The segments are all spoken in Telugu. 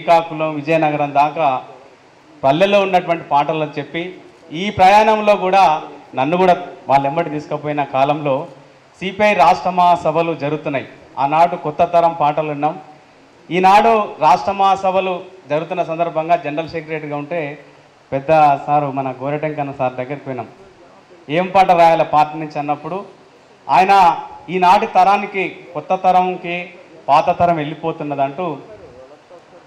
శ్రీకాకుళం విజయనగరం దాకా పల్లెల్లో ఉన్నటువంటి పాటలను చెప్పి ఈ ప్రయాణంలో కూడా నన్ను కూడా వాళ్ళెంబడి తీసుకుపోయిన కాలంలో సిపిఐ రాష్ట్ర మహాసభలు జరుగుతున్నాయి. ఆనాడు కొత్త తరం పాటలు విన్నాం. ఈనాడు రాష్ట్ర మహాసభలు జరుగుతున్న సందర్భంగా జనరల్ సెక్రటరీగా ఉంటే పెద్ద సారు మన గోరెటెంకన్న సార్ దగ్గరికి పోయినాం. ఏం పాట రాయాల పార్టీ నుంచి అన్నప్పుడు ఆయన ఈనాటి తరానికి కొత్త తరంకి పాత తరం వెళ్ళిపోతున్నదంటూ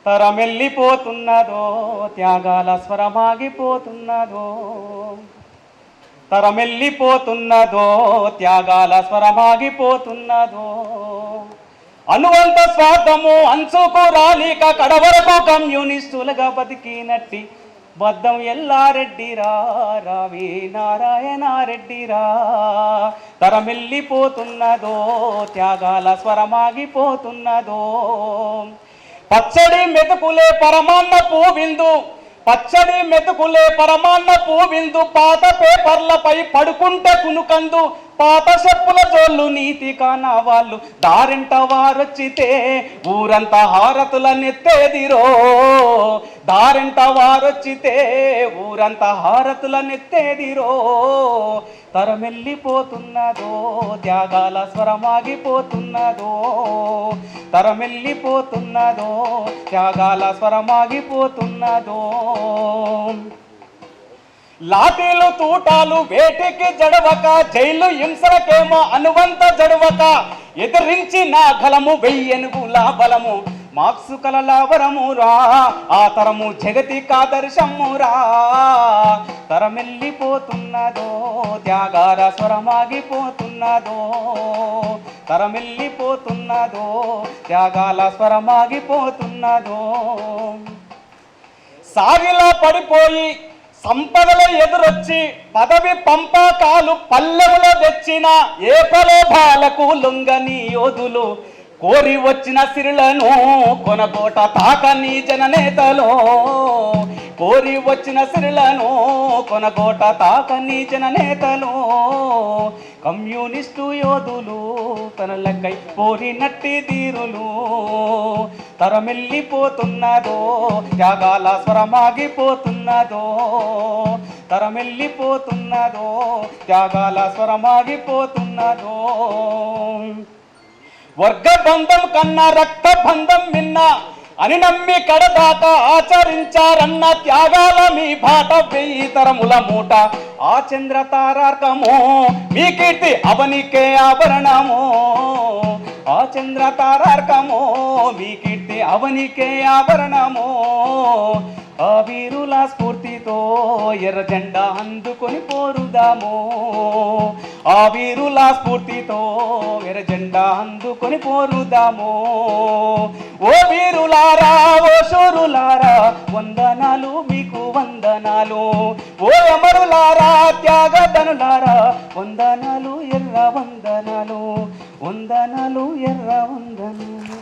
తరం వెళ్ళిపోతున్నదో త్యాగాల స్వరమాగిపోతున్నదో తరం వెళ్ళిపోతున్నదో త్యాగాల స్వరమాగిపోతున్నదో అనువంత స్వార్థము అంచుకు రాలిక కడవరకు కమ్యూనిస్టులుగా బతికినట్టి బద్దం ఎల్లారెడ్డిరా రావి నారాయణారెడ్డిరా తరమెల్లిపోతున్నదో త్యాగాల స్వరమాగిపోతున్నదో పచ్చడి మెతుకులే పరమాన్న పూవిందు పచ్చడి మెతుకులే పరమాన్న పూవిందు పాత పేపర్లపై పడుకుంటే కునుకందు పాత చెప్పుల జోళ్ళు నీతి కానా వాళ్ళు దారింట వారొచ్చితే ఊరంతా హారతుల నెత్తేదిరో దారింట వారొచ్చితే ఊరంతా హారతుల నెత్తేదిరో తరమెల్లిపోతున్నదో త్యాగాల స్వరమాగిపోతున్నదో తరమెల్లిపోతున్నదో త్యాగాల స్వరమాగిపోతున్నదో లాఠీలు తూటాలు వేటికి జడవక జైలు హింసలకేమో అనువంత జడవక ఎదిరించి నా గలము వెయ్యెనుగుల బలము మార్క్సు కలలావరమురా ఆ తరము జగతి కాదర్శమురా తరమెల్లిపోతున్నదో త్యాగాల స్వరమాగిపోతున్నదో తరమెల్లిపోతున్నదో త్యాగాల స్వరమాగిపోతున్నదో సాగిలా పడిపోయి సంపదల ఎదురొచ్చి పదవి పంపకాలు పల్లెములో తెచ్చిన ఏ ప్రలోభాలకు లొంగని యోధులు కోరి వచ్చిన సిరులను కొనకోట తాకని జననేతలో కోరి వచ్చిన సిరులను కొనకోట తాకని జననేతలో కమ్యూనిస్టు యోధులు తనలకై పోరినట్టి తీరులు తరమెల్లిపోతున్నదో త్యాగాల స్వరమాగిపోతున్నదో తరమెల్లిపోతున్నదో త్యాగాల స్వరమాగిపోతున్నదో వర్గబంధం కన్నా రక్త బంధం మిన్న అని నమ్మి కడదాకా ఆచరించారన్న త్యాగాల మీ బాట వెయ్యి తరముల మూట ఆ చంద్ర తారార్కము మీ కీర్తి అవనికే ఆభరణము ఆ చంద్ర తారార్కము మీ కీర్తి అవనికే ఆభరణము ఆ వీరుల స్ఫూర్తితో ఎర్ర జెండా అందుకొని పోరుదాము ఆ వీరుల స్ఫూర్తితో ఎర్ర జెండా అందుకొని పోరుదాము ఓ వీరులారా ఓ శూరులారా వందనాలు మీకు వందనాలు ఓ అమరులారా త్యాగధనులారా వందనాలు ఎర్ర వందనాలు వందనాలు ఎర్ర వందనాలు.